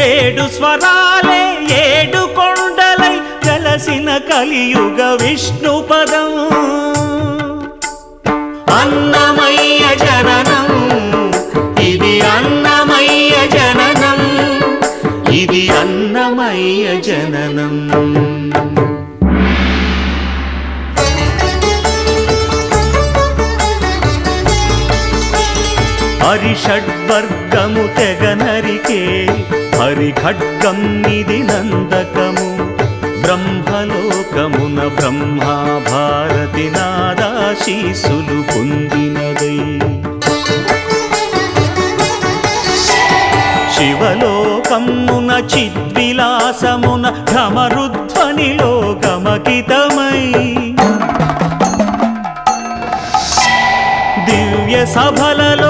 ఏడు స్వరాలే ఏడు కొండలై కలసిన కలియుగ విష్ణు పదం అన్నమయ్య జననం ఇది అన్నమయ్య జననం ఇది అన్నమయ్య జననం హరిషడ్వర్గము తెగనరికే హరిఖడ్గం ఇది నందకము బ్రహ్మలోకమున బ్రహ్మా భారతి నాదాశీసులు పొందినదై శివలోకమున చిద్విలాసమున ఢమరుధ్వనిలో గమకితమై దివ్య సభలలో